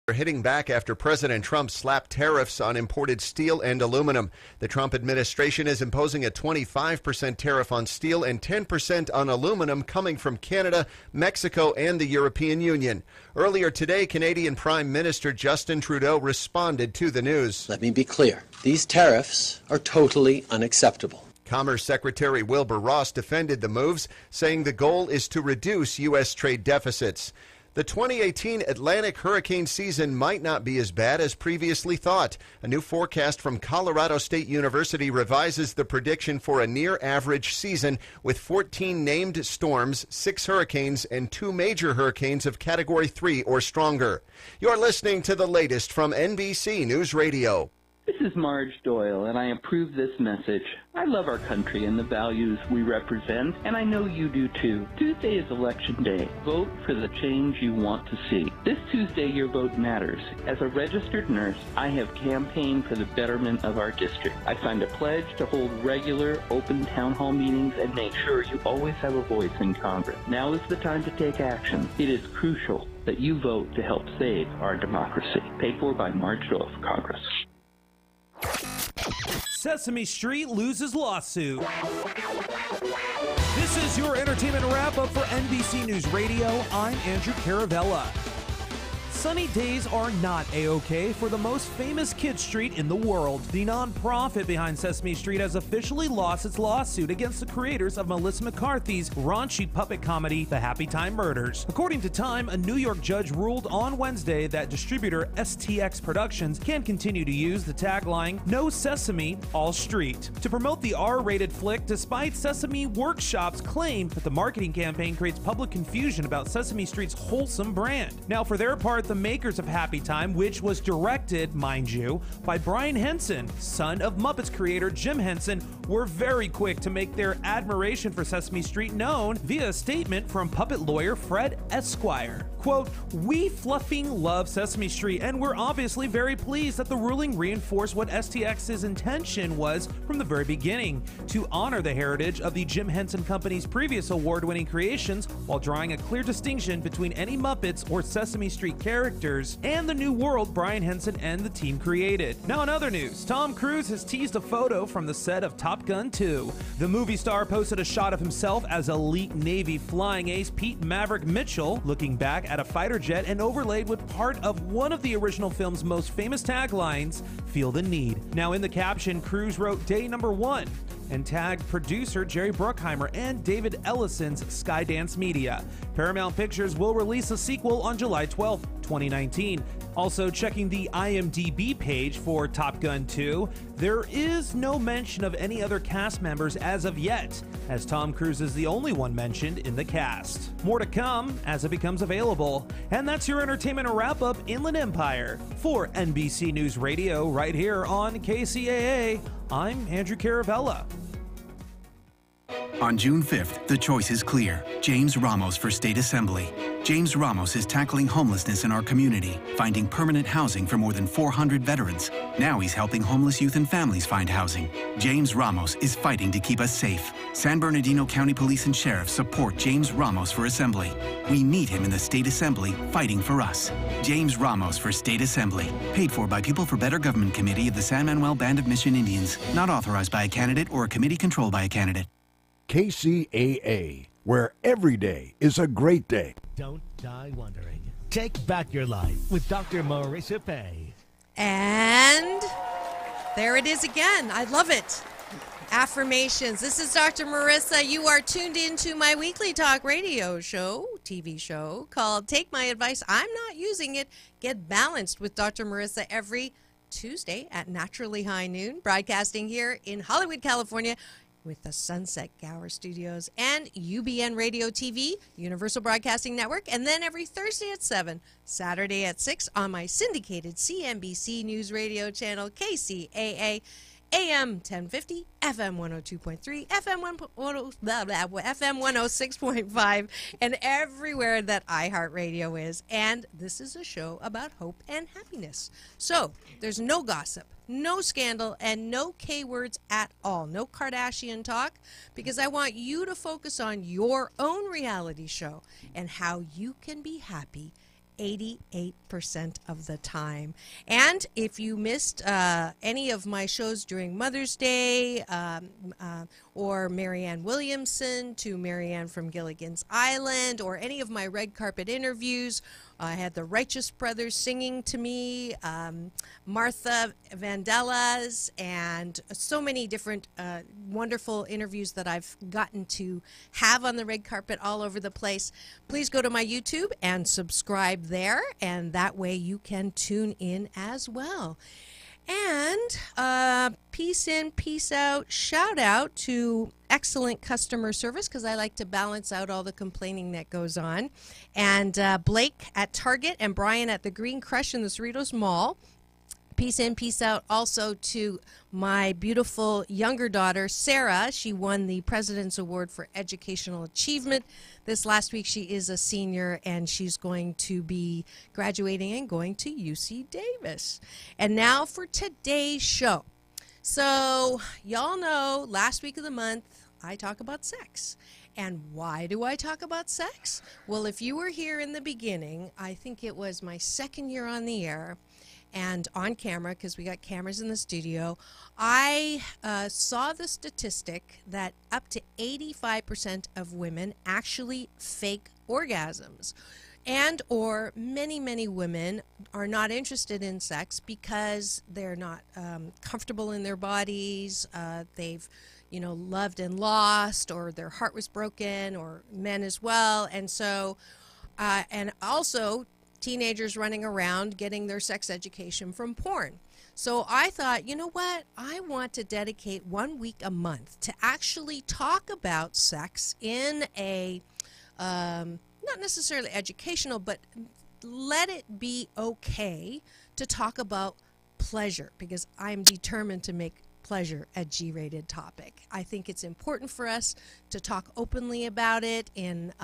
Are hitting back after President Trump slapped tariffs on imported steel and aluminum. The Trump administration is imposing a 25% tariff on steel and 10% on aluminum coming from Canada, Mexico, and the European Union. Earlier today, Canadian Prime Minister Justin Trudeau responded to the news. Let me be clear. These tariffs are totally unacceptable. Commerce Secretary Wilbur Ross defended the moves, saying the goal is to reduce U.S. trade deficits. The 2018 Atlantic hurricane season might not be as bad as previously thought. A new forecast from Colorado State University revises the prediction for a near-average season with 14 named storms, 6 hurricanes, and 2 major hurricanes of Category 3 or stronger. You're listening to the latest from NBC News Radio. This is Marge Doyle, and I approve this message. I love our country and the values we represent, and I know you do too. Tuesday is Election Day. Vote for the change you want to see. This Tuesday, your vote matters. As a registered nurse, I have campaigned for the betterment of our district. I signed a pledge to hold regular, open town hall meetings and make sure you always have a voice in Congress. Now is the time to take action. It is crucial that you vote to help save our democracy. Paid for by Marge Doyle for Congress. Sesame Street loses lawsuit. This is your entertainment wrap-up for NBC News Radio. I'm Andrew Caravella. Sunny days are not A-OK for the most famous kid street in the world. The nonprofit behind Sesame Street has officially lost its lawsuit against the creators of Melissa McCarthy's raunchy puppet comedy, The Happy Time Murders. According to Time, a New York judge ruled on Wednesday that distributor STX Productions can continue to use the tagline, "No Sesame, All Street," to promote the R-rated flick, despite Sesame Workshop's claim that the marketing campaign creates public confusion about Sesame Street's wholesome brand. Now, for their part, the makers of Happy Time, which was directed, mind you, by Brian Henson, son of Muppets creator Jim Henson, were very quick to make their admiration for Sesame Street known via a statement from puppet lawyer Fred Esquire. Quote, "We fluffing love Sesame Street, and we're obviously very pleased that the ruling reinforced what STX's intention was from the very beginning, to honor the heritage of the Jim Henson Company's previous award-winning creations while drawing a clear distinction between any Muppets or Sesame Street characters and the new world Brian Henson and the team created." Now in other news, Tom Cruise has teased a photo from the set of Top Gun 2. The movie star posted a shot of himself as elite Navy flying ace Pete Maverick Mitchell, looking back at a fighter jet and overlaid with part of one of the original film's most famous taglines, "Feel the Need." Now in the caption, Cruise wrote "Day number 1" and tagged producer Jerry Bruckheimer and David Ellison's Skydance Media. Paramount Pictures will release a sequel on July 12, 2019. Also checking the IMDb page for Top Gun 2, there is no mention of any other cast members as of yet, as Tom Cruise is the only one mentioned in the cast. More to come as it becomes available. And that's your entertainment wrap-up, Inland Empire. For NBC News Radio, right here on KCAA, I'm Andrew Caravella. On June 5th, the choice is clear. James Ramos for State Assembly. James Ramos is tackling homelessness in our community, finding permanent housing for more than 400 veterans. Now he's helping homeless youth and families find housing. James Ramos is fighting to keep us safe. San Bernardino County Police and Sheriff support James Ramos for Assembly. We need him in the State Assembly, fighting for us. James Ramos for State Assembly. Paid for by People for Better Government Committee of the San Manuel Band of Mission Indians. Not authorized by a candidate or a committee controlled by a candidate. KCAA, where every day is a great day. Don't die wondering. Take back your life with Dr. Marissa Pay. And there it is again. I love it. Affirmations. This is Dr. Marissa. You are tuned into my weekly talk radio show, TV show, called Take My Advice. I'm Not Using It. Get Balanced with Dr. Marissa every Tuesday at naturally high noon, broadcasting here in Hollywood, California, with the Sunset Gower Studios and UBN Radio TV, Universal Broadcasting Network, and then every Thursday at 7, Saturday at 6 on my syndicated CNBC News Radio channel, KCAA, AM 1050, FM 102.3, FM 106.5, and everywhere that iHeartRadio is. And this is a show about hope and happiness. So there's no gossip, no scandal, and no K words at all. No Kardashian talk, because I want you to focus on your own reality show and how you can be happy 88% of the time. And if you missed any of my shows during Mother's Day, or Marianne Williamson to Marianne from Gilligan's Island, or any of my red carpet interviews, I had the Righteous Brothers singing to me, Martha Vandellas, and so many different wonderful interviews that I've gotten to have on the red carpet all over the place. Please go to my YouTube and subscribe there, and that way you can tune in as well. And peace in, peace out, shout out to excellent customer service, because I like to balance out all the complaining that goes on. And Blake at Target and Brian at the Green Crush in the Cerritos Mall. Peace in, peace out also to my beautiful younger daughter, Sarah. She won the President's Award for Educational Achievement this last week. She is a senior, and she's going to be graduating and going to UC Davis. And now for today's show. So, y'all know, last week of the month, I talk about sex. And why do I talk about sex? Well, if you were here in the beginning, I think it was my second year on the air, and on camera, because we got cameras in the studio, I saw the statistic that up to 85% of women actually fake orgasms. And or many women are not interested in sex because they're not comfortable in their bodies. They've loved and lost, or their heart was broken, or men as well. And so, and also teenagers running around getting their sex education from porn. So I thought, you know what? I want to dedicate 1 week a month to actually talk about sex in a, not necessarily educational, but let it be okay to talk about pleasure, because I'm determined to make pleasure a G-rated topic. I think it's important for us to talk openly about it, and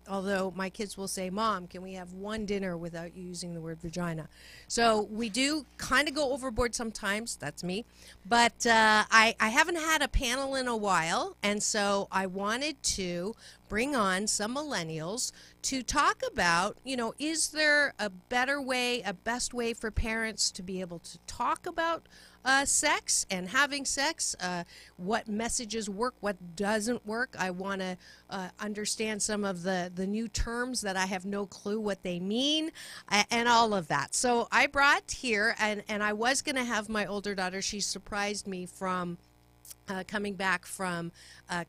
although my kids will say, Mom, can we have one dinner without you using the word vagina? So we do kind of go overboard sometimes. That's me. But I haven't had a panel in a while, and so I wanted to bring on some millennials to talk about, is there a better way, a best way for parents to be able to talk about sex and having sex, what messages work, what doesn't work. I want to understand some of the new terms that I have no clue what they mean, and all of that. So I brought here, and I was going to have my older daughter. She surprised me from coming back from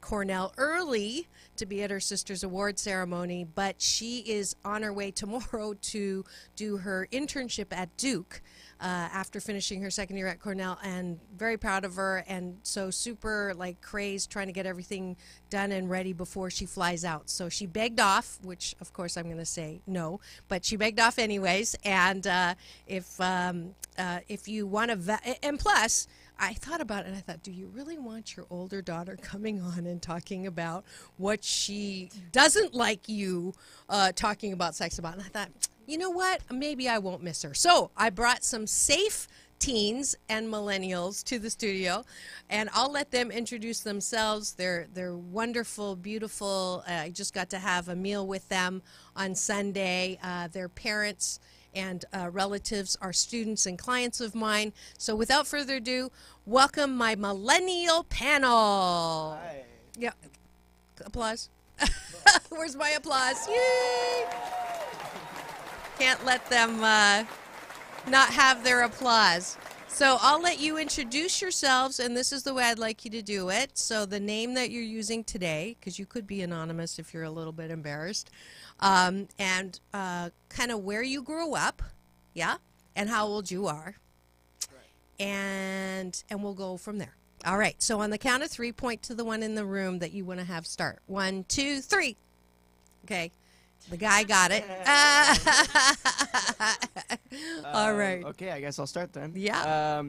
Cornell early to be at her sister's award ceremony, but she is on her way tomorrow to do her internship at Duke after finishing her second year at Cornell, and very proud of her, and so super crazed trying to get everything done and ready before she flies out. So she begged off, which of course I'm going to say no, but she begged off anyways. And if you want to, and plus, I thought about it, and I thought, do you really want your older daughter coming on and talking about what she doesn't like you talking about sex about? And I thought, you know what? Maybe I won't miss her. So I brought some safe teens and millennials to the studio, and I'll let them introduce themselves. They're wonderful, beautiful. I just got to have a meal with them on Sunday. Their parents and relatives are students and clients of mine. So without further ado, welcome my millennial panel. Hi. Yeah, applause. Where's my applause? Yay! Can't let them not have their applause. So I'll let you introduce yourselves, and this is the way I'd like you to do it. So the name that you're using today, because you could be anonymous if you're a little bit embarrassed, and kind of where you grew up, yeah, and how old you are, right. and we'll go from there. All right, so on the count of three, point to the one in the room that you want to have start. 1, 2, 3. Okay. The guy got it. All right. Okay, I guess I'll start then. Yeah.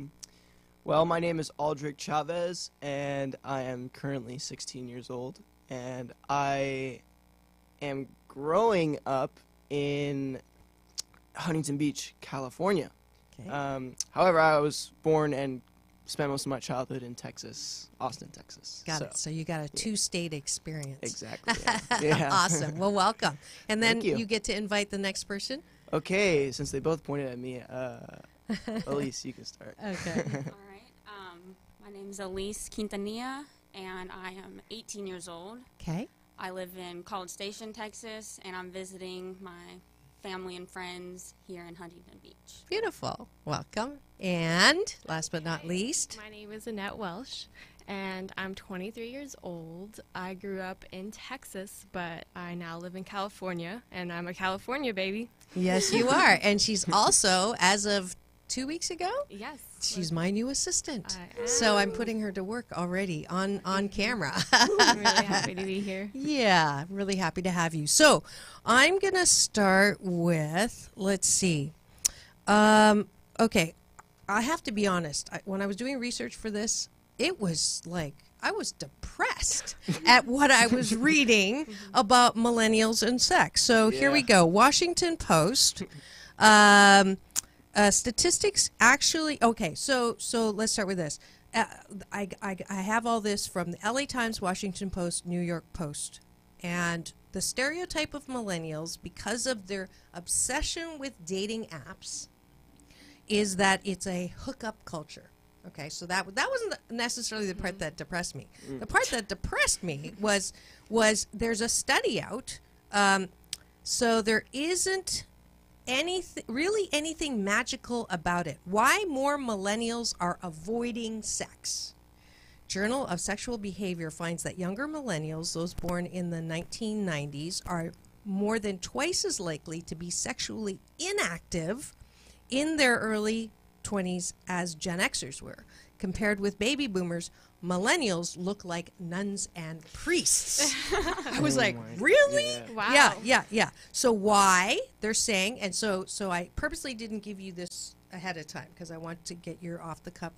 Well, my name is Aldrich Chavez, and I am currently 16 years old, and I am growing up in Huntington Beach, California. Okay. However, I was born and spent most of my childhood in Texas, Austin, Texas. Got it. So you got a two-state experience. Exactly. Yeah. Yeah. Awesome. Well, welcome. And then Thank you. You get to invite the next person. Okay, since they both pointed at me, Elise, you can start. Okay. All right. My name is Elise Quintanilla, and I am 18 years old. Okay. I live in College Station, Texas, and I'm visiting my family and friends here in Huntington Beach. Beautiful. Welcome. And last but not least. My name is Annette Welsh, and I'm 23 years old. I grew up in Texas, but I now live in California, and I'm a California baby. Yes, you are. And she's also, as of 2 weeks ago, Yes. she's my new assistant. I am. So I'm putting her to work already on camera. I'm really happy to be here. Yeah, I'm really happy to have you. So I'm going to start with, let's see. Okay, I have to be honest. When I was doing research for this, it was like I was depressed at what I was reading about millennials and sex. So here we go. Washington Post. Statistics actually, okay, so let's start with this. I have all this from the LA Times, Washington Post, New York Post. And the stereotype of millennials, because of their obsession with dating apps, is that it's a hookup culture. Okay, so that wasn't necessarily the part that depressed me. The part that depressed me was there's a study out. So there isn't anything magical about it. Why more millennials are avoiding sex? Journal of Sexual Behavior finds that younger millennials, those born in the 1990s, are more than twice as likely to be sexually inactive in their early 20s as Gen Xers were. Compared with baby boomers, millennials look like nuns and priests. I was like, really? Wow. Yeah. So why they're saying, and so I purposely didn't give you this ahead of time because I want to get your off-the-cuff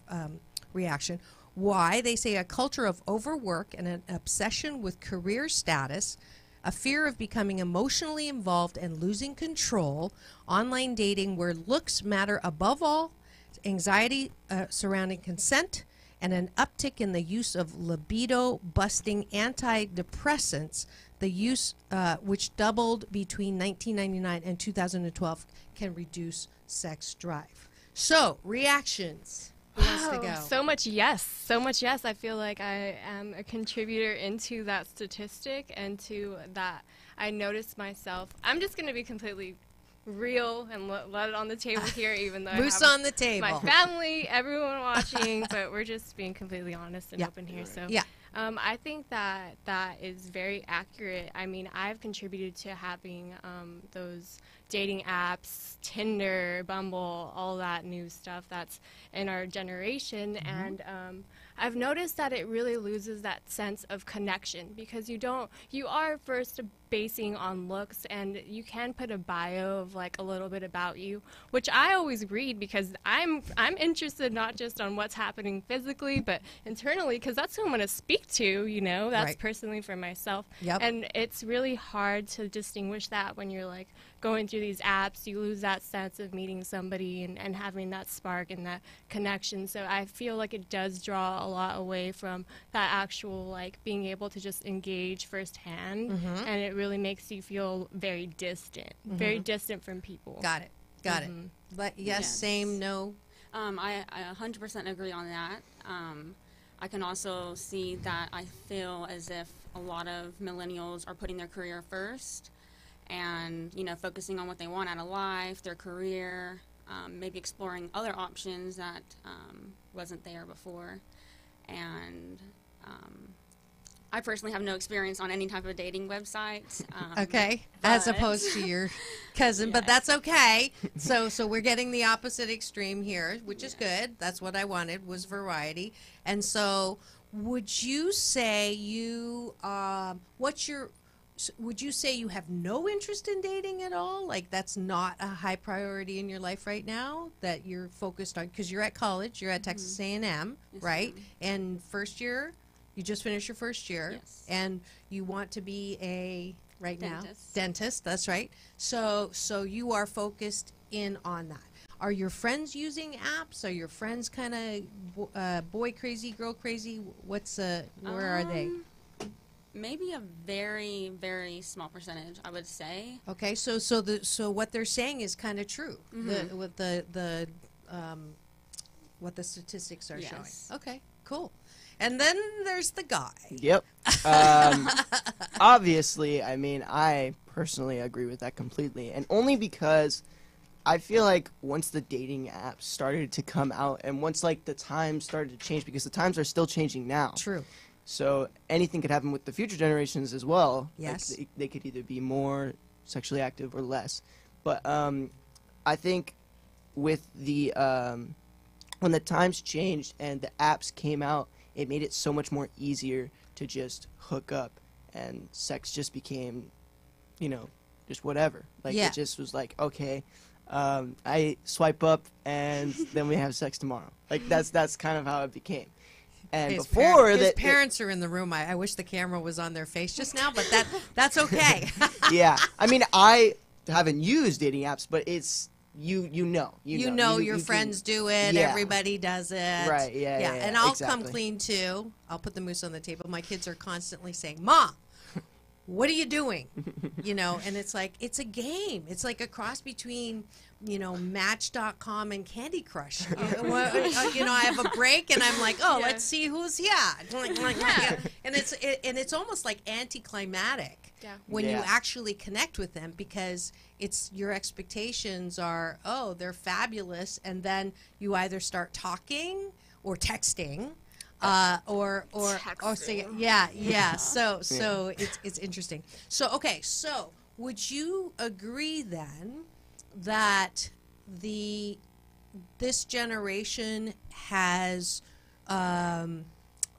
reaction. Why they say a culture of overwork and an obsession with career status, a fear of becoming emotionally involved and losing control, online dating where looks matter above all, anxiety surrounding consent, and an uptick in the use of libido-busting antidepressants, the use which doubled between 1999 and 2012, can reduce sex drive. So, reactions. Who wants to go? So much yes. I feel like I am a contributor into that statistic and to that. I noticed myself. I'm just going to be completely real and let it on the table here, even though Moose I have on the table. my family, everyone watching, but we're just being completely honest and open here. So I think that is very accurate. I mean, I've contributed to having those dating apps, Tinder, Bumble, all that new stuff that's in our generation, and I've noticed that it really loses that sense of connection because you are first basing on looks, and you can put a bio of like a little bit about you, which I always read because I'm interested not just on what's happening physically but internally, because that's who I'm going to speak to, that's personally for myself. And it's really hard to distinguish that when you're like going through these apps. You lose that sense of meeting somebody and having that spark and that connection. So I feel like it does draw a lot away from that actual like being able to just engage firsthand, and it really makes you feel very distant, very distant from people. Got it. But yes, same, no. I 100% agree on that. I can also see that I feel as if a lot of millennials are putting their career first and, focusing on what they want out of life, their career, maybe exploring other options that wasn't there before. And I personally have no experience on any type of dating website. As opposed to your cousin, but that's okay. So we're getting the opposite extreme here, which is good. That's what I wanted, was variety. And so would you say would you say you have no interest in dating at all? Like that's not a high priority in your life right now that you're focused on, because you're at college, you're at Texas A&M, right? And first year, you just finished your first year, and you want to be a dentist. That's right. So you are focused in on that. Are your friends using apps? Are your friends kind of boy crazy, girl crazy? Where are they? Maybe a very, very small percentage, I would say. Okay, so what they're saying is kind of true. What the statistics are showing. Okay, cool. And then there's the guy. Yep. Obviously, I mean, I personally agree with that completely, and only because I feel like once the dating apps started to come out, and once like the times started to change, because the times are still changing now. True. So anything could happen with the future generations as well. Yes. Like they could either be more sexually active or less. But I think with the when the times changed and the apps came out, it made it so much more easier to just hook up, and sex just became, you know, just whatever. Like it just was like, okay, I swipe up and then we have sex tomorrow. Like that's kind of how it became. And his before his parents are in the room. I wish the camera was on their face just now, but that's okay. Yeah, I mean, I haven't used dating apps, but it's you know your friends do it. Yeah. Everybody does it. Right. Yeah. And I'll exactly. come clean too. I'll put the moose on the table. My kids are constantly saying, "Mom, what are you doing?" You know, and it's like it's a game. It's like a cross between, you know, Match.com and Candy Crush. You know, I have a break and I'm like, oh, let's see who's and it's almost like anticlimactic when you actually connect with them, because it's your expectations are, oh, they're fabulous, and then you either start talking or texting. Or say so it's interesting. So okay, so would you agree then that this generation has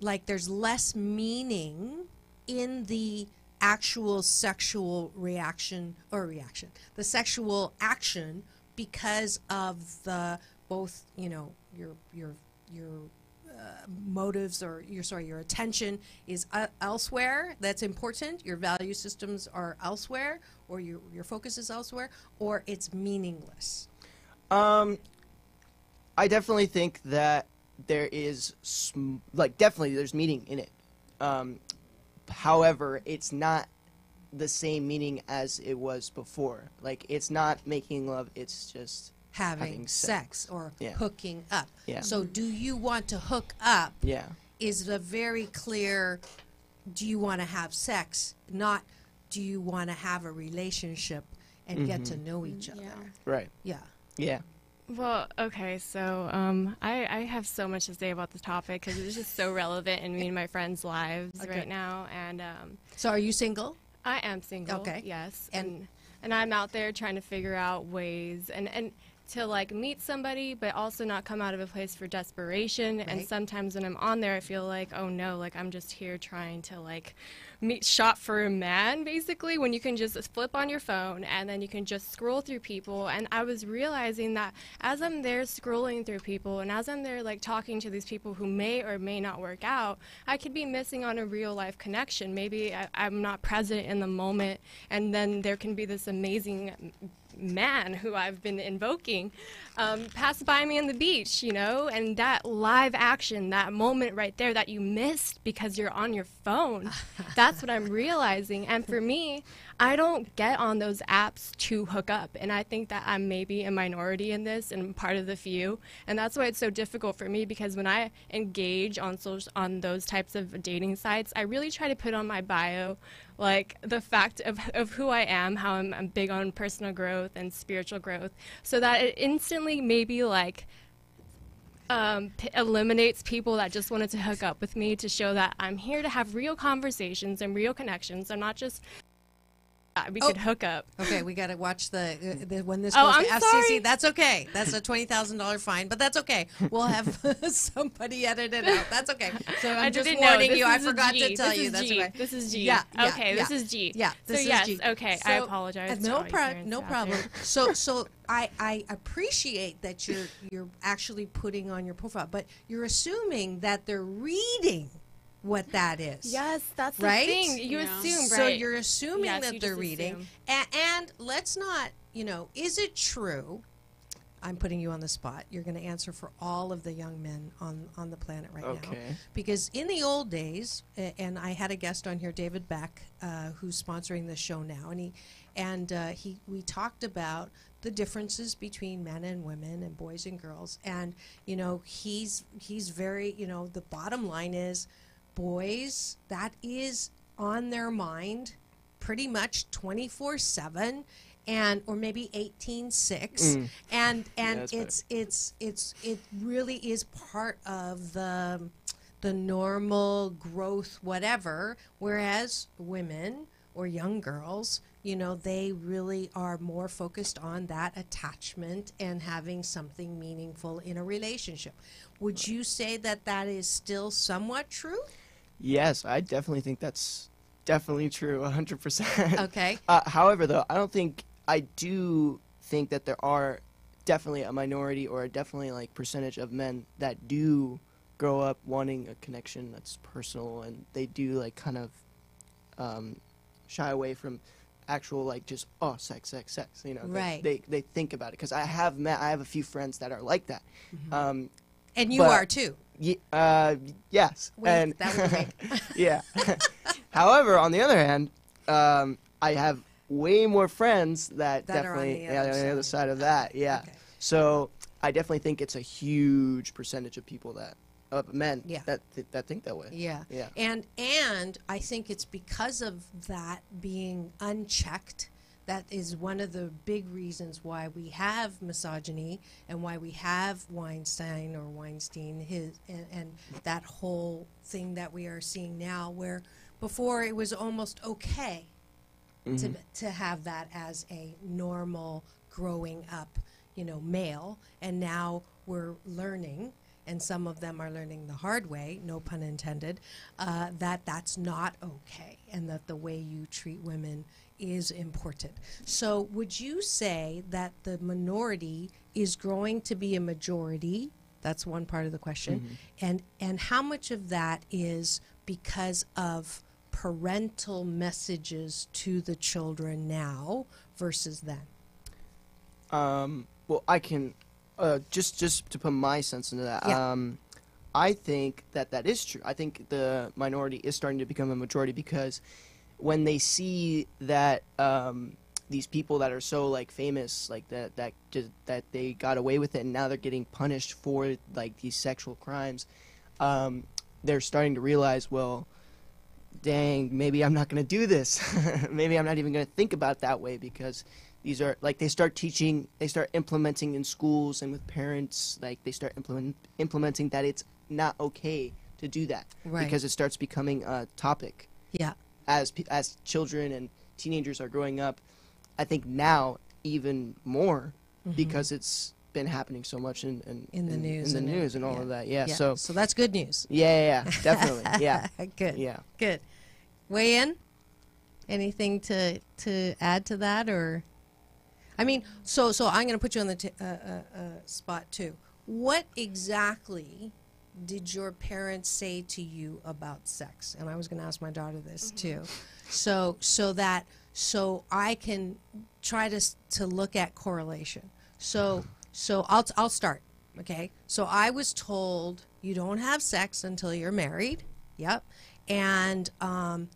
like there's less meaning in the actual sexual the sexual action, because of the both, you know, your motives, or your attention is elsewhere, that's important, your value systems are elsewhere, or your focus is elsewhere, or it's meaningless? I definitely think that there is definitely there's meaning in it. However, it's not the same meaning as it was before. Like, it's not making love, it's just having sex or hooking up. Yeah. So do you want to hook up? Yeah. Is a very clear, do you want to have sex, not do you want to have a relationship and get to know each other? Right. Yeah. Yeah. Well, okay, so I have so much to say about this topic because it's just so relevant in me and my friends' lives right now. And so are you single? I am single. Okay. Yes. And I'm out there trying to figure out ways and to like meet somebody, but also not come out of a place for desperation. Right. And sometimes when I'm on there, I feel like, oh no, like I'm just here trying to like shop for a man, basically, when you can just flip on your phone and then you can just scroll through people. And I was realizing that as I'm there scrolling through people and as I'm there like talking to these people who may or may not work out, I could be missing on a real life connection. Maybe I'm not present in the moment, and then there can be this amazing man who I've been invoking pass by me on the beach, you know, and that live action, that moment right there that you missed because you're on your phone, that's what I'm realizing. And for me, I don't get on those apps to hook up, and I think that I'm maybe a minority in this and part of the few, and that's why it's so difficult for me, because when I engage on those types of dating sites, I really try to put on my bio like the fact of who I am, how I'm big on personal growth and spiritual growth, so that it instantly maybe like eliminates people that just wanted to hook up with me, to show that I'm here to have real conversations and real connections. I'm not just we could hook up. Okay, we got to watch the when this goes to FCC. Sorry. That's okay. That's a $20,000 fine, but that's okay. We'll have somebody edit it out. That's okay. So I'm just warning you. I forgot to tell you. That's okay. This is G. Yeah. Okay. This is G. Yeah. This is G. Okay. So, I apologize. No problem. So I appreciate that you're actually putting on your profile, but you're assuming that they're reading what that is. Yes, that's right? the thing. You assume, right? So you're assuming yes, that they're reading. And let's not, is it true I'm putting you on the spot. You're going to answer for all of the young men on the planet right now. Because in the old days, and I had a guest on here, David Beck, who's sponsoring the show now, and we talked about the differences between men and women and boys and girls. And, he's very, the bottom line is boys, that is on their mind pretty much 24/7. Or maybe 18/6, and it really is part of the normal growth, whatever. Whereas women or young girls, they really are more focused on that attachment and having something meaningful in a relationship. Would you say that is still somewhat true? Yes, I definitely think that's definitely true, 100%. Okay. However, though, I do think that there are definitely a minority or definitely like percentage of men that do grow up wanting a connection that's personal, and they do like kind of shy away from actual like just sex. Right. They think about it, because I have a few friends that are like that. And you are too. Yes. That was great. Yeah. However, on the other hand, I have way more friends that definitely are on the other side of that. Yeah. Okay. So I definitely think it's a huge percentage of people of men that think that way. Yeah. Yeah. And I think it's because of that being unchecked. That is one of the big reasons why we have misogyny and why we have Weinstein and that whole thing that we are seeing now, where before it was almost okay to have that as a normal growing up, male, and now we're learning, and some of them are learning the hard way, no pun intended, that that's not okay, and that the way you treat women is important. So would you say that the minority is growing to be a majority? That's one part of the question. And how much of that is because of parental messages to the children now versus then? Well, I can just to put my sense into that. Yeah. I think that is true. I think the minority is starting to become a majority, because when they see that these people that are so like famous, like that they got away with it, and now they're getting punished for like these sexual crimes, they're starting to realize, well, dang, maybe I'm not going to do this. Maybe I'm not even going to think about it that way, because these are like they start implementing in schools and with parents, like they start implementing that it's not okay to do that, because it starts becoming a topic. Yeah. As children and teenagers are growing up, I think now even more, because it's been happening so much in the news and all of that. Yeah. So that's good news. Yeah, definitely. Yeah. Good. Yeah. Good. Weigh in? Anything to add to that, or? I mean, so I'm going to put you on the spot too. What exactly did your parents say to you about sex? And I was going to ask my daughter this too, so I can try to look at correlation. So I'll start. Okay. So I was told you don't have sex until you're married. Yep. And I'll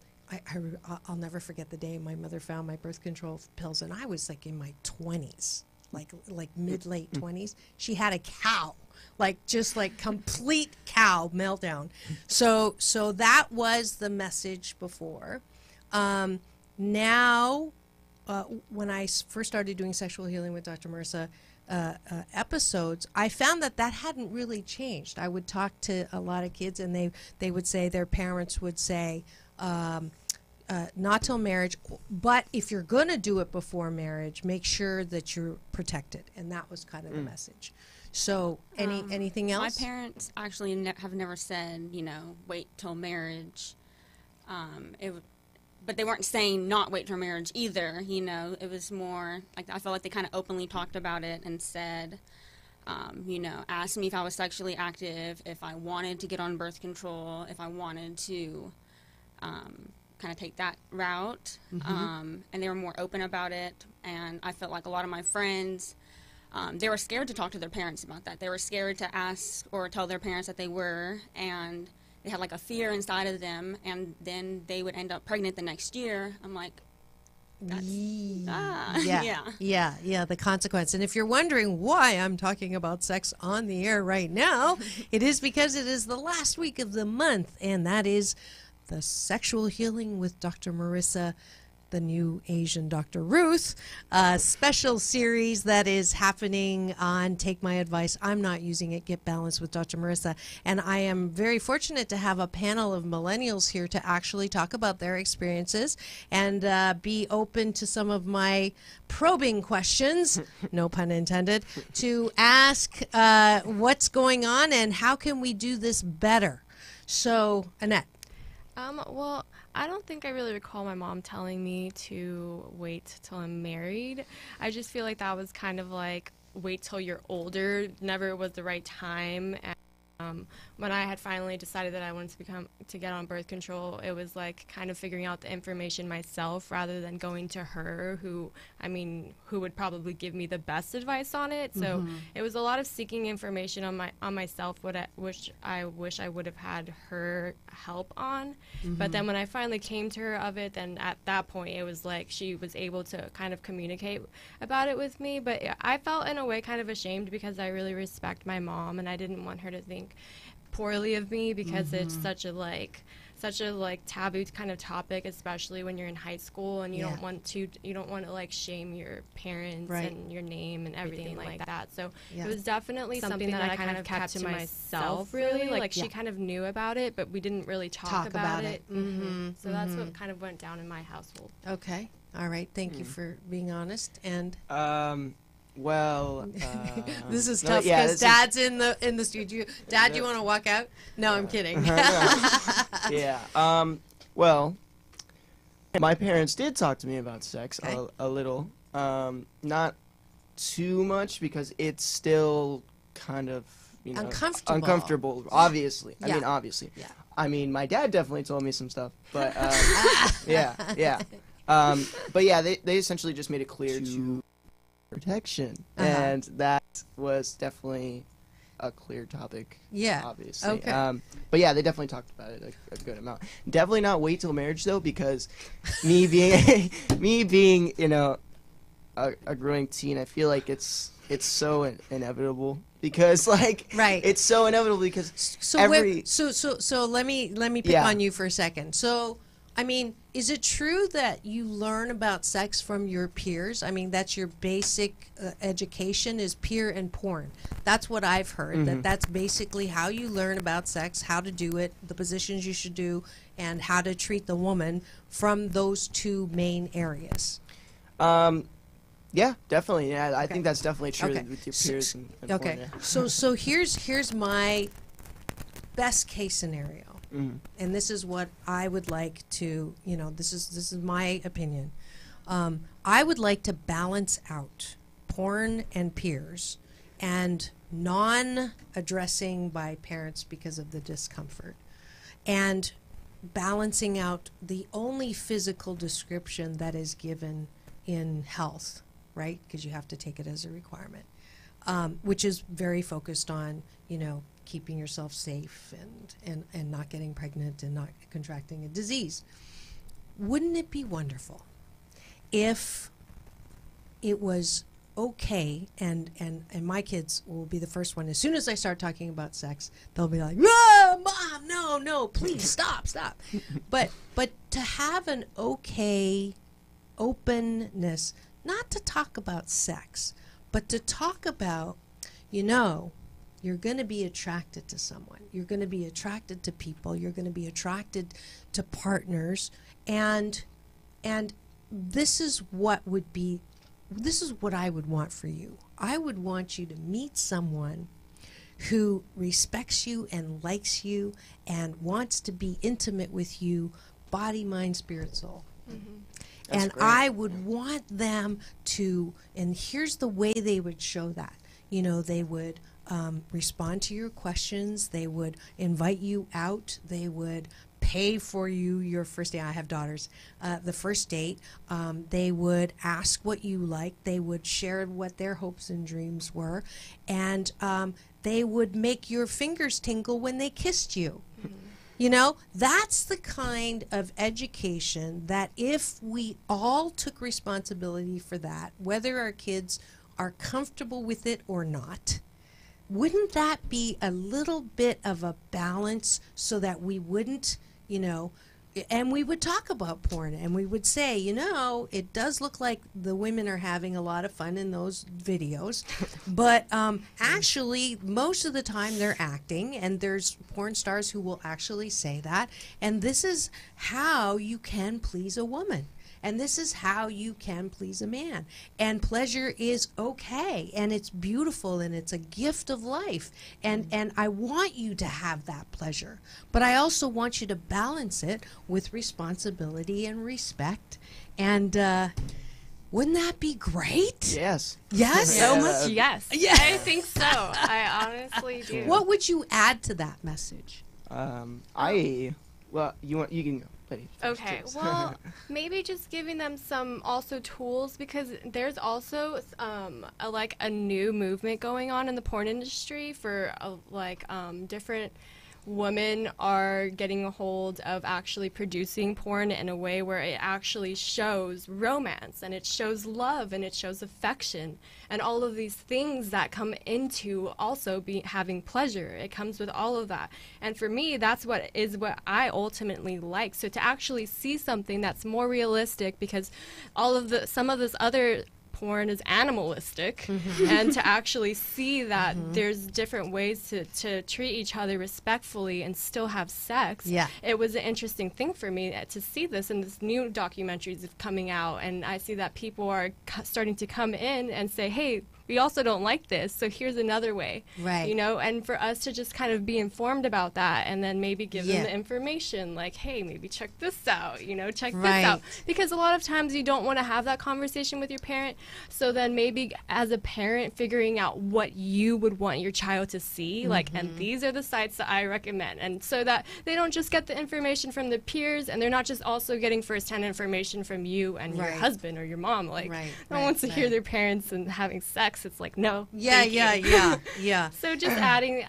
never forget the day my mother found my birth control pills, and I was like in my 20s, like mid-late 20s. She had a cow, just complete cow meltdown. So that was the message before. Now, when I first started doing sexual healing with Dr. Marissa episodes, I found that hadn't really changed. I would talk to a lot of kids, and they would say, their parents would say, not till marriage, but if you're going to do it before marriage, make sure that you're protected. And that was kind of the message. So anything else? My parents actually have never said, wait till marriage. But they weren't saying not wait till marriage either. It was more like, I felt like they kind of openly talked about it and said, asked me if I was sexually active, if I wanted to get on birth control, if I wanted to kind of take that route. And they were more open about it. And I felt like a lot of my friends they were scared to talk to their parents about that. They were scared to ask or tell their parents that they were, and they had like a fear inside of them, and then they would end up pregnant the next year. I'm like, yeah, the consequence. And if you're wondering why I'm talking about sex on the air right now, it is because it is the last week of the month, and that is the Sexual Healing with Dr. Marissa, the new Asian Dr. Ruth, special series that is happening on Take My Advice, I'm Not Using It, Get Balanced with Dr. Marissa. And I am very fortunate to have a panel of millennials here to actually talk about their experiences and be open to some of my probing questions, no pun intended, to ask what's going on and how can we do this better. So, Annette. Well, I don't think I really recall my mom telling me to wait till I'm married. I just feel like that was kind of like wait till you're older. Never was the right time. And, when I had finally decided that I wanted to get on birth control, it was like kind of figuring out the information myself rather than going to her, who would probably give me the best advice on it. So it was a lot of seeking information on myself, which I wish I would have had her help on. But then when I finally came to her of it, then at that point it was like she was able to kind of communicate about it with me. But I felt in a way kind of ashamed because I really respect my mom and I didn't want her to think poorly of me because it's such a taboo kind of topic, especially when you're in high school and you don't want to like shame your parents and your name and everything like that. So it was definitely something that I kind of kept to myself, really. Like she kind of knew about it, but we didn't really talk about it. So that's what kind of went down in my household. Okay. All right. Thank you for being honest. And well, this is tough because Dad's in the studio. Dad, you want to walk out? No, I'm kidding. Yeah. Well, my parents did talk to me about sex a little. Not too much because it's still kind of uncomfortable. Obviously, I mean, obviously. Yeah. I mean, my dad definitely told me some stuff, but yeah. But yeah, they essentially just made it clear to protection, and that was definitely a clear topic. Yeah, obviously. Okay. But yeah, they definitely talked about it a good amount. Definitely not wait till marriage though, because me being a growing teen, I feel like it's so inevitable because it's so inevitable because so let me pick on you for a second. So I mean, is it true that you learn about sex from your peers? I mean, that's your basic education is peer and porn. That's what I've heard, that's basically how you learn about sex, how to do it, the positions you should do, and how to treat the woman from those two main areas. Yeah, definitely. Yeah, I think that's definitely true with your peers and porn, yeah. So here's my best case scenario. And this is what I would like to, this is my opinion. I would like to balance out porn and peers and non-addressing by parents because of the discomfort and balancing out the only physical description that is given in health, right? Because you have to take it as a requirement, which is very focused on, keeping yourself safe and not getting pregnant and not contracting a disease. Wouldn't it be wonderful if it was okay, and my kids will be the first one, as soon as I start talking about sex, they'll be like, "Mom, no, please stop." But to have an okay openness, not to talk about sex, but to talk about, you're going to be attracted to someone. You're going to be attracted to people. You're going to be attracted to partners. And this is what I would want for you. I would want you to meet someone who respects you and likes you and wants to be intimate with you, body, mind, spirit, soul. And great. I would want them to, and here's the way they would show that. They would respond to your questions. They would invite you out. They would pay for you your first date. I have daughters. The first date, they would ask what you liked. They would share what their hopes and dreams were, and they would make your fingers tingle when they kissed you. You know, that's the kind of education that if we all took responsibility for that, whether our kids are comfortable with it or not, wouldn't that be a little bit of a balance so that we wouldn't, you know, and we would talk about porn and we would say, you know, it does look like the women are having a lot of fun in those videos, but actually most of the time they're acting, and there's porn stars who will actually say that, and this is how you can please a woman. And this is how you can please a man. And pleasure is okay, and it's beautiful, and it's a gift of life. And I want you to have that pleasure. But I also want you to balance it with responsibility and respect. And wouldn't that be great? Yes. Yes? So much yes. Yeah. I think so. I honestly do. What would you add to that message? Well, you can go. Okay, well, maybe just giving them some also tools, because there's also a new movement going on in the porn industry for different women are getting a hold of actually producing porn in a way where it actually shows romance, and it shows love, and it shows affection, and all of these things that come into also having pleasure. It comes with all of that. And for me, that's what I ultimately like. So to actually see something that's more realistic, because some of this other porn is animalistic, and to actually see that there's different ways to treat each other respectfully and still have sex. Yeah. It was an interesting thing for me to see this, and this new documentaries coming out, and I see that people are starting to come in and say, hey, we also don't like this, so here's another way. Right. You know, and for us to just kind of be informed about that, and then maybe give them the information, like, hey, maybe check this out, you know, check this out. Because a lot of times you don't want to have that conversation with your parent, so then maybe as a parent figuring out what you would want your child to see, like, and these are the sites that I recommend, and so that they don't just get the information from the peers, and they're not just also getting firsthand information from you and your husband or your mom. Like, no one wants to hear their parents and having sex. It's like, no. Yeah. So just adding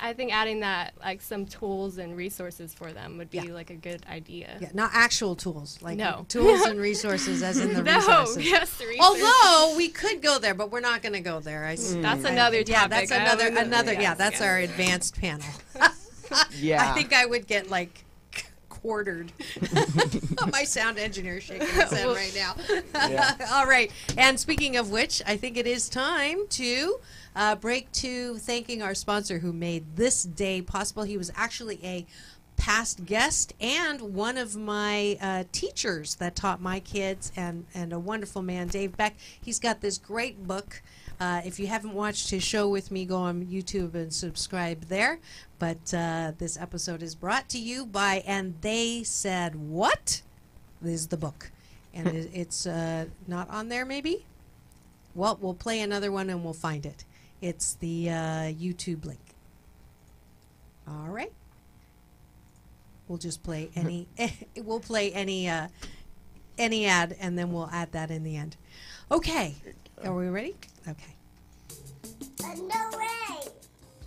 that, like, some tools and resources for them would be like a good idea. Yeah, not actual tools, like tools and resources as in the resources. Yes, the resources. Although we could go there, but we're not going to go there. That's another topic. Yeah, that's another. Yeah, that's our advanced panel. I think I would get like quartered. My sound engineer shaking his head right now. All right. And speaking of which, I think it is time to break to thanking our sponsor who made this day possible. He was actually a past guest and one of my teachers that taught my kids, and a wonderful man, Dave Beck. He's got this great book. If you haven't watched his show with me, go on YouTube and subscribe there. But this episode is brought to you by And They Said What? This is the book. And it's not on there, maybe? Well, we'll play another one and we'll find it. It's the YouTube link. All right. We'll just play any. We'll play any ad, and then we'll add that in the end. Okay. Are we ready? Okay. No way!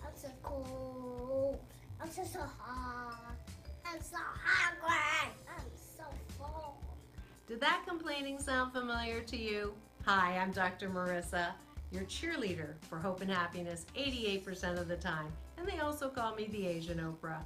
I'm so cold. I'm so hot. I'm so hungry. I'm so full. Did that complaining sound familiar to you? Hi, I'm Dr. Marissa, your cheerleader for Hope and Happiness 88% of the time. And they also call me the Asian Oprah.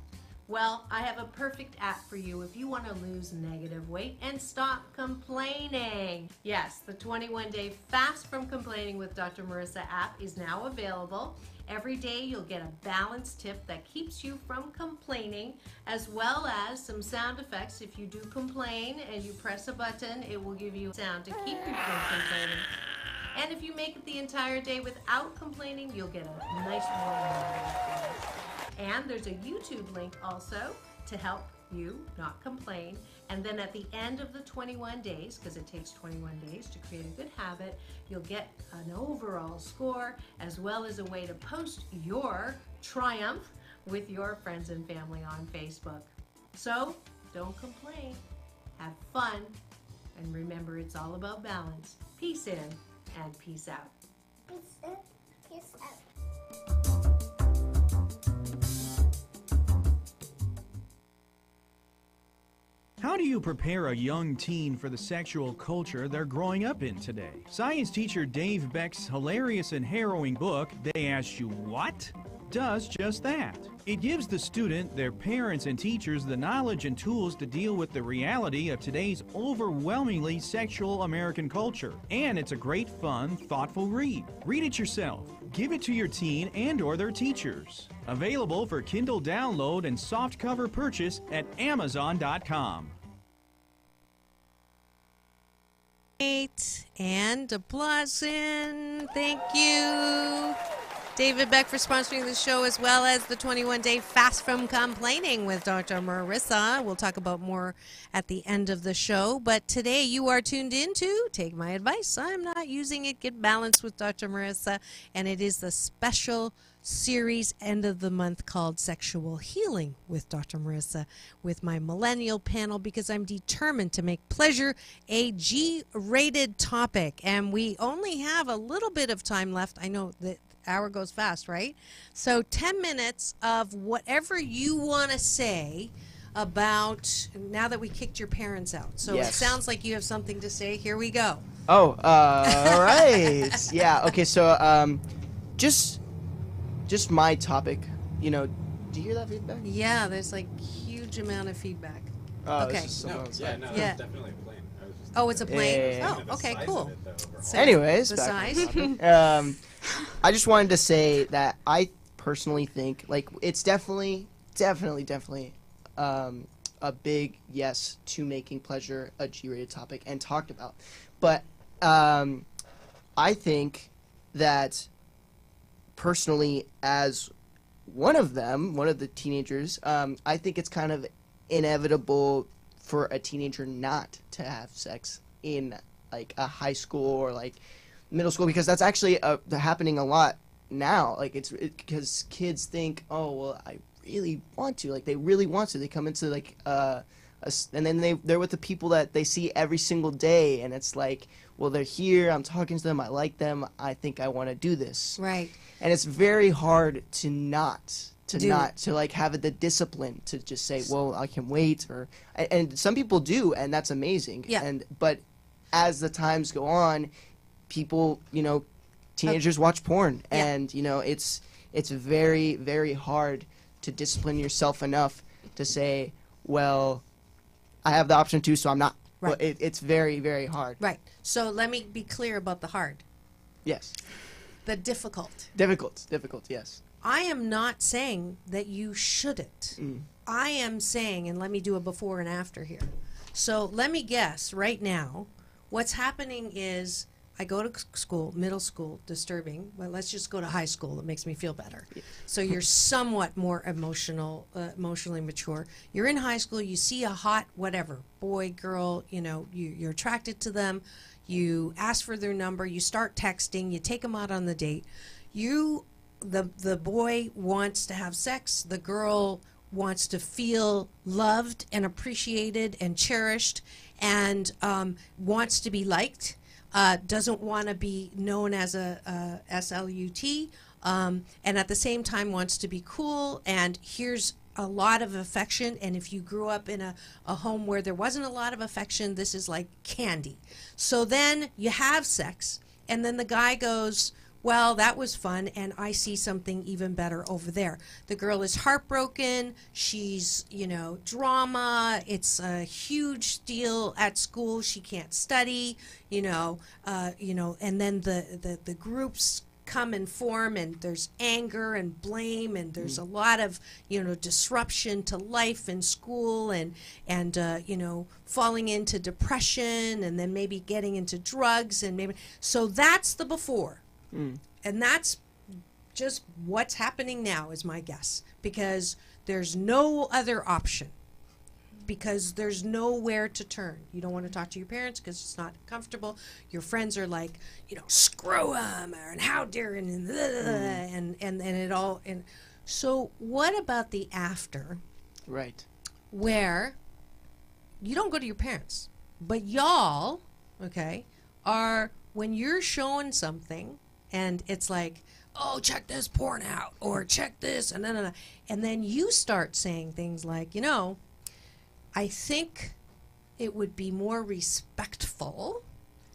Well, I have a perfect app for you if you want to lose negative weight and stop complaining. Yes, the 21-day Fast from Complaining with Dr. Marissa app is now available. Every day you'll get a balanced tip that keeps you from complaining, as well as some sound effects. If you do complain and you press a button, it will give you sound to keep you from complaining. And if you make it the entire day without complaining, you'll get a nice warm. And there's a YouTube link also to help you not complain. And then at the end of the 21 days, because it takes 21 days to create a good habit, you'll get an overall score as well as a way to post your triumph with your friends and family on Facebook. So don't complain, have fun, and remember it's all about balance. Peace in and peace out. Peace in, peace out. How do you prepare a young teen for the sexual culture they're growing up in today? Science teacher Dave Beck's hilarious and harrowing book, They Asked You What?, does just that. It gives the student, their parents, and teachers the knowledge and tools to deal with the reality of today's overwhelmingly sexual American culture. And it's a great, fun, thoughtful read. Read it yourself. Give it to your teen and/or their teachers. Available for Kindle download and softcover purchase at Amazon.com. And applause in. Thank you, David Beck, for sponsoring the show, as well as the 21-day Fast from Complaining with Dr. Marissa. We'll talk about more at the end of the show. But today you are tuned in to Take My Advice. I'm not using it. Get Balanced with Dr. Marissa. And it is the special series end of the month called Sexual Healing with Dr. Marissa, with my millennial panel, because I'm determined to make pleasure a G-rated topic. And we only have a little bit of time left. I know that hour goes fast, right? So 10 minutes of whatever you want to say about, now that we kicked your parents out. So Yes. It sounds like you have something to say. Here we go. Oh, all right. Yeah, okay, so just my topic, you know, do you hear that feedback? Yeah, there's like huge amount of feedback. Oh, okay. this is someone's side. Yeah. Definitely a plane. Oh, it's a plane? Yeah. Oh, okay, cool. So Anyways, the back size? on topic. I just wanted to say that I personally think, like, it's definitely a big yes to making pleasure a G-rated topic and talked about. But I think that personally, as one of the teenagers, I think it's kind of inevitable for a teenager not to have sex in like a high school or like middle school, because that's actually happening a lot now. Like because kids think, oh well, I really want to, like they really want to. They come into like and then they're with the people that they see every single day, and it's like, well, they're here, I'm talking to them, I like them, I think I want to do this. Right. And it's very hard to like have the discipline to just say, well, I can wait, and some people do, and that's amazing. Yeah. But as the times go on, people, teenagers watch porn, and it's very, very hard to discipline yourself enough to say, well, I have the option to, so I'm not. Right. Well, it's very, very hard. Right. So let me be clear about the hard. Yes. The difficult. Difficult, yes. I am not saying that you shouldn't. I am saying, and let me do a before and after here. So let me guess right now, what's happening is I go to school, middle school, disturbing. Well, let's just go to high school. It makes me feel better. Yeah. So you're somewhat more emotionally mature. You're in high school. You see a hot whatever, boy, girl, you're attracted to them. You ask for their number. You start texting. You take them out on the date. The boy wants to have sex. The girl wants to feel loved and appreciated and cherished, and wants to be liked. Doesn't want to be known as a SLUT, and at the same time wants to be cool, and here's a lot of affection. And if you grew up in a home where there wasn't a lot of affection, this is like candy. So then you have sex, and then the guy goes, well, that was fun, and I see something even better over there. The girl is heartbroken. She's, drama. It's a huge deal at school. She can't study, and then the groups come and form, and there's anger and blame, and there's a lot of, disruption to life in school, and falling into depression, and then maybe getting into drugs, and maybe, so that's the before. And that's just what's happening now, is my guess, because there's no other option, because there's nowhere to turn. You don't want to talk to your parents because it's not comfortable. Your friends are like, screw them, and how dare, and it all. And so what about the after? Right. Where you don't go to your parents, but y'all, okay, are when you're showing something and it's like, oh, check this porn out, or check this, and then you start saying things like, I think it would be more respectful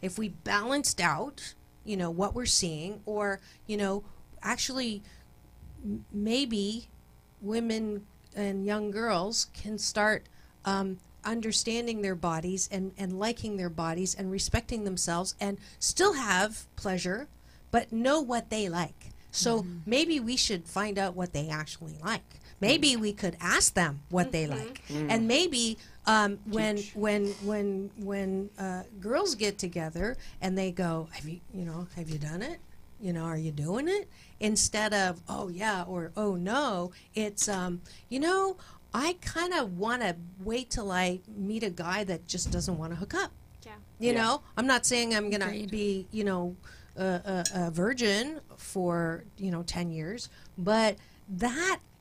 if we balanced out, what we're seeing, or, actually maybe women and young girls can start understanding their bodies and liking their bodies and respecting themselves and still have pleasure, but know what they like. So maybe we should find out what they actually like. Maybe we could ask them what they like. And maybe when girls get together and they go, have you done it? Are you doing it? Instead of, oh yeah, or oh no, it's I kind of want to wait till I meet a guy that just doesn't want to hook up. Yeah. I'm not saying I'm going to be, a virgin for 10 years, but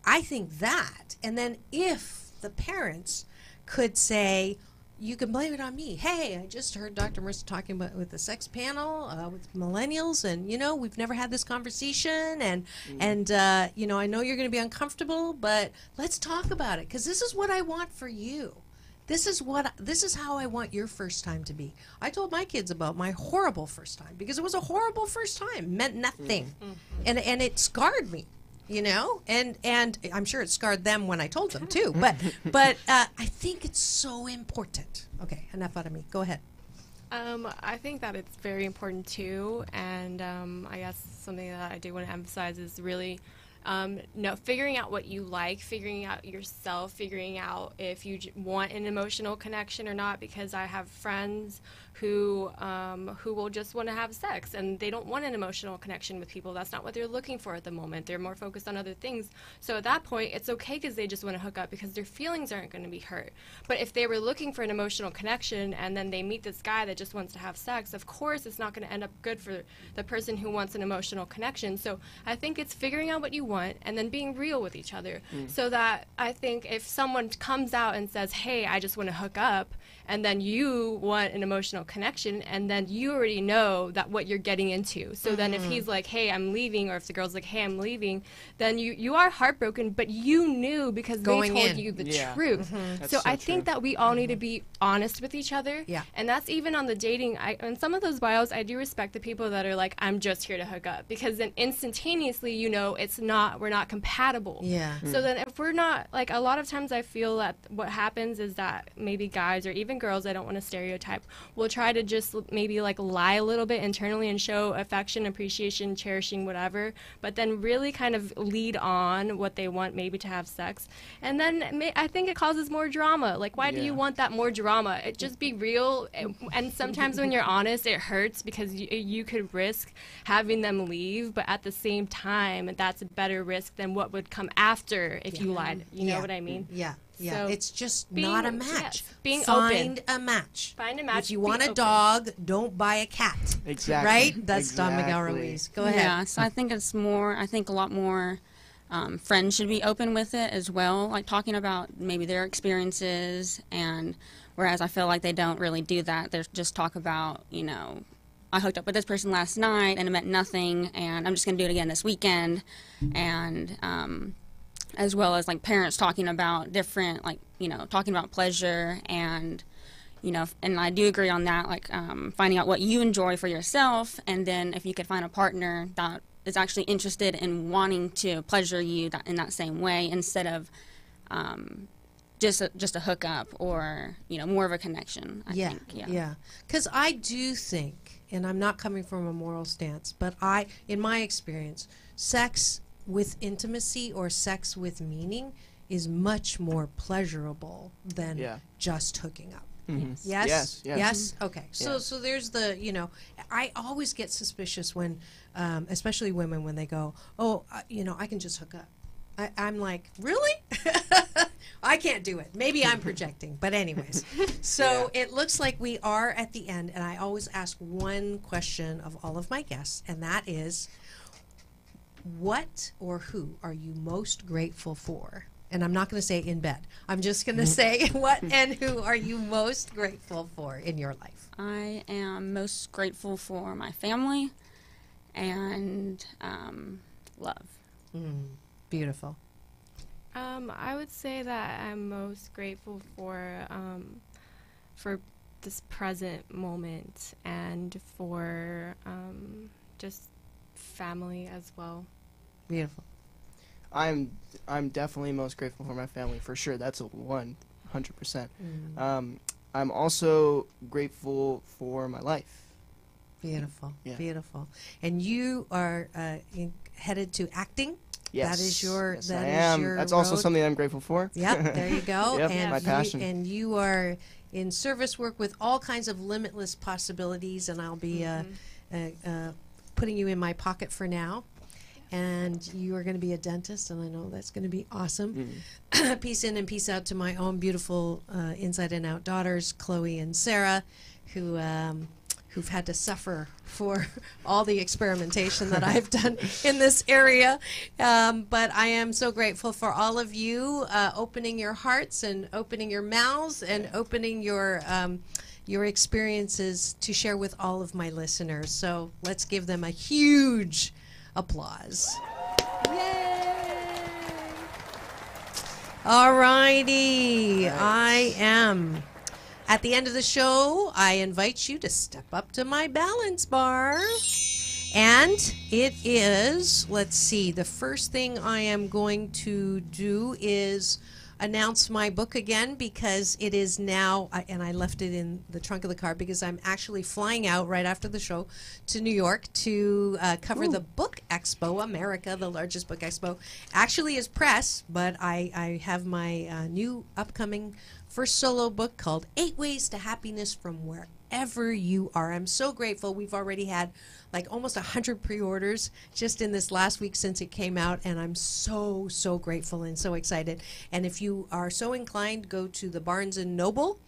I think that, and then if the parents could say, you can blame it on me. Hey, I just heard Dr. Marissa talking about with the sex panel with millennials, and we've never had this conversation, and I know you're going to be uncomfortable, but let's talk about it, because this is what I want for you. This is how I want your first time to be. I told my kids about my horrible first time, because it was a horrible first time. Meant nothing. And it scarred me, and I'm sure it scarred them when I told them too. But I think it's so important. Okay, enough out of me. Go ahead. I think that it's very important too, and I guess something that I do want to emphasize is really figuring out what you like, figuring out yourself, figuring out if you want an emotional connection or not, because I have friends who will just want to have sex and they don't want an emotional connection with people. That's not what they're looking for at the moment. They're more focused on other things. So at that point, it's okay because they just want to hook up because their feelings aren't going to be hurt. But if they were looking for an emotional connection and then they meet this guy that just wants to have sex, of course it's not going to end up good for the person who wants an emotional connection. So I think it's figuring out what you want and then being real with each other. So that I think if someone comes out and says, hey, I just want to hook up, and then you want an emotional connection, and then you already know that what you're getting into. So then if he's like, hey, I'm leaving, or if the girl's like, hey, I'm leaving, then you are heartbroken, but you knew because they told you the truth. So I think that we all need to be honest with each other. Yeah. And that's even on the dating. On some of those bios, I do respect the people that are like, I'm just here to hook up, because then instantaneously, we're not compatible. Yeah. So then if we're not, like, a lot of times I feel that what happens is that maybe guys or even girls, I don't want to stereotype, will try to just maybe like lie a little bit internally and show affection, appreciation, cherishing, whatever, but then really kind of lead on what they want maybe to have sex. And then I think it causes more drama. Like, why do you want that more drama? Just be real. And sometimes when you're honest, it hurts because you could risk having them leave, but at the same time, that's a better risk than what would come after if you lied. You know what I mean? Yeah. Yeah, so it's just not a match. Find a match. Find a match. If you want a dog, don't buy a cat. Exactly. Right? That's Don Miguel Ruiz. Go ahead. Yeah, so I think a lot more friends should be open with it as well, like talking about maybe their experiences, and whereas I feel like they don't really do that. They just talk about, I hooked up with this person last night and it meant nothing, and I'm just going to do it again this weekend, and as well as like parents talking about different, like, talking about pleasure, and and I do agree on that, like finding out what you enjoy for yourself, and then if you could find a partner that is actually interested in wanting to pleasure you in that same way, instead of just a hookup or more of a connection. I think. Yeah. Because I do think, and I'm not coming from a moral stance, but in my experience, sex with intimacy or sex with meaning is much more pleasurable than just hooking up. Yes? Okay. So there's the, I always get suspicious when, especially women, when they go, oh, I can just hook up. I'm like, really? I can't do it. Maybe I'm projecting. But anyways, so it looks like we are at the end, and I always ask one question of all of my guests, and that is, what or who are you most grateful for? And I'm not going to say in bed. I'm just going to say what and who are you most grateful for in your life? I am most grateful for my family and love. Beautiful. I would say that I'm most grateful for this present moment and for just family as well. Beautiful. I'm definitely most grateful for my family, for sure. That's a 100%. I'm also grateful for my life. Beautiful. Yeah. Beautiful. And you are headed to acting? Yes. That is your Yes, I am. That's also something I'm grateful for. Yep, there you go. Yep, and my passion. You are in service work with all kinds of limitless possibilities, and I'll be putting you in my pocket for now. And you are going to be a dentist, and I know that's going to be awesome. Peace in and peace out to my own beautiful inside and out daughters, Chloe and Sarah, who've had to suffer for all the experimentation that I've done in this area. But I am so grateful for all of you opening your hearts and opening your mouths and opening your experiences to share with all of my listeners. So let's give them a huge applause. Yay! All righty. Nice. I am at the end of the show. I invite you to step up to my balance bar. And it is, let's see, the first thing I am going to do is announce my book again, because it is now, and I left it in the trunk of the car because I'm actually flying out right after the show to New York to cover the Book Expo America, the largest book expo. Actually is press, but I have my new upcoming first solo book called 8 Ways to Happiness from Wherever You Are. I'm so grateful. We've already had like almost 100 pre-orders just in this last week since it came out, and I'm so grateful and so excited. And if you are so inclined, go to the Barnes & Noble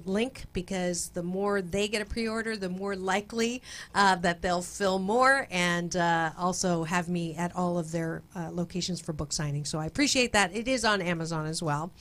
link, because the more they get a pre-order, the more likely that they'll fill more, and also have me at all of their locations for book signing. So I appreciate that. It is on Amazon as well.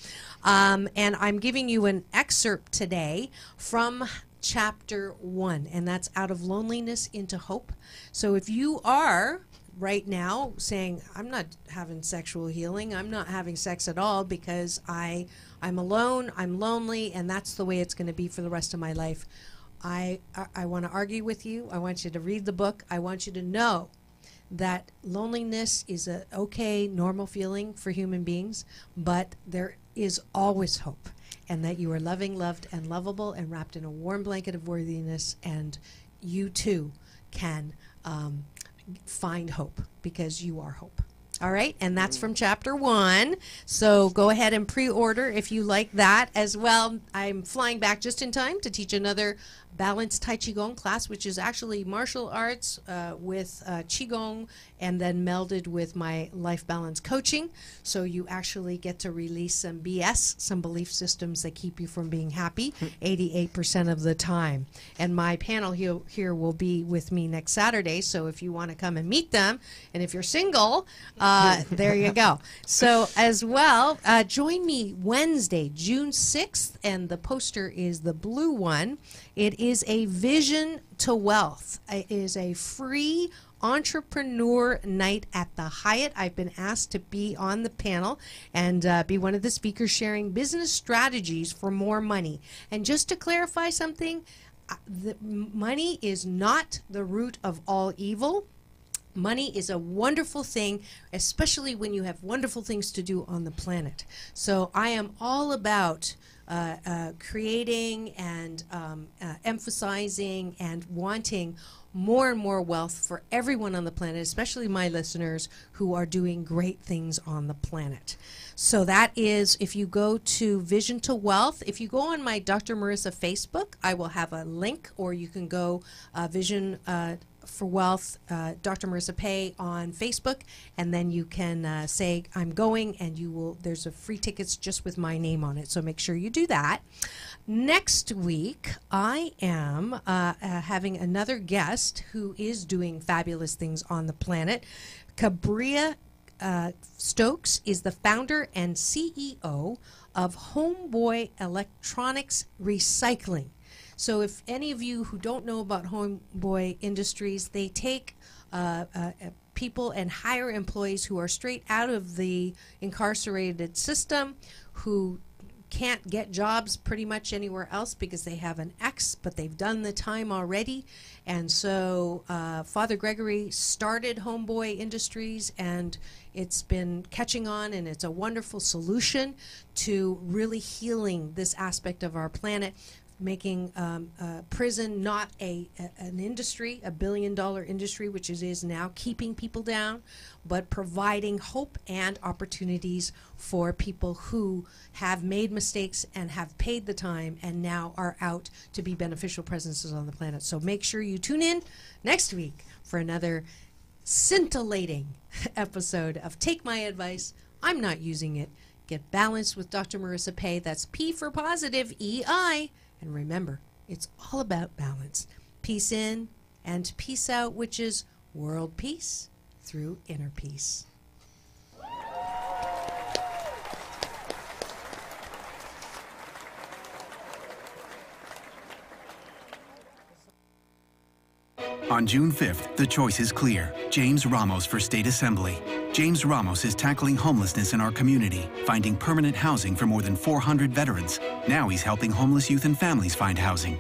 And I'm giving you an excerpt today from Chapter 1, and that's Out of Loneliness into Hope. So if you are right now saying, I'm not having sexual healing, I'm not having sex at all because I'm alone, I'm lonely, and that's the way it's going to be for the rest of my life, I want to argue with you. I want you to read the book. I want you to know that loneliness is a okay, normal feeling for human beings, but there is always hope, and that you are loving, loved, and lovable, and wrapped in a warm blanket of worthiness, and you too can find hope, because you are hope. All right, and that's from Chapter 1. So go ahead and pre-order if you like that as well. I'm flying back just in time to teach another balanced Tai Qigong class, which is actually martial arts with Qigong, and then melded with my life balance coaching. So you actually get to release some BS, some belief systems that keep you from being happy 88% of the time. And my panel here will be with me next Saturday. So if you want to come and meet them, and if you're single, there you go. So as well, join me Wednesday, June 6th, and the poster is the blue one. It is a Vision to Wealth. It is a free entrepreneur night at the Hyatt. I've been asked to be on the panel and be one of the speakers sharing business strategies for more money. And just to clarify something, money is not the root of all evil. Money is a wonderful thing, especially when you have wonderful things to do on the planet. So I am all about creating and emphasizing and wanting more and more wealth for everyone on the planet, especially my listeners who are doing great things on the planet. So that is, if you go to Vision to Wealth, if you go on my Dr. Marissa Facebook, I will have a link, or you can go Vision for Wealth, Dr. Marissa Pay on Facebook, and then you can say I'm going, and you will. There's a free tickets just with my name on it, so make sure you do that. Next week, I am having another guest who is doing fabulous things on the planet, Cabria Stokes is the founder and CEO of Homeboy Electronics Recycling. So if any of you who don't know about Homeboy Industries, they take people and hire employees who are straight out of the incarcerated system, who can't get jobs pretty much anywhere else because they have an ex, but they've done the time already. And so Father Gregory started Homeboy Industries, and it's been catching on, and it's a wonderful solution to really healing this aspect of our planet, making prison not an industry, $1 billion industry, which it is now, keeping people down, but providing hope and opportunities for people who have made mistakes and have paid the time and now are out to be beneficial presences on the planet. So make sure you tune in next week for another scintillating episode of Take My Advice. I'm not using it. Get balanced with Dr. Marissa Pay. That's P for positive, EI. And remember, it's all about balance. Peace in and peace out, which is world peace through inner peace. On June 5th, the choice is clear. James Ramos for State Assembly. James Ramos is tackling homelessness in our community, finding permanent housing for more than 400 veterans. Now he's helping homeless youth and families find housing.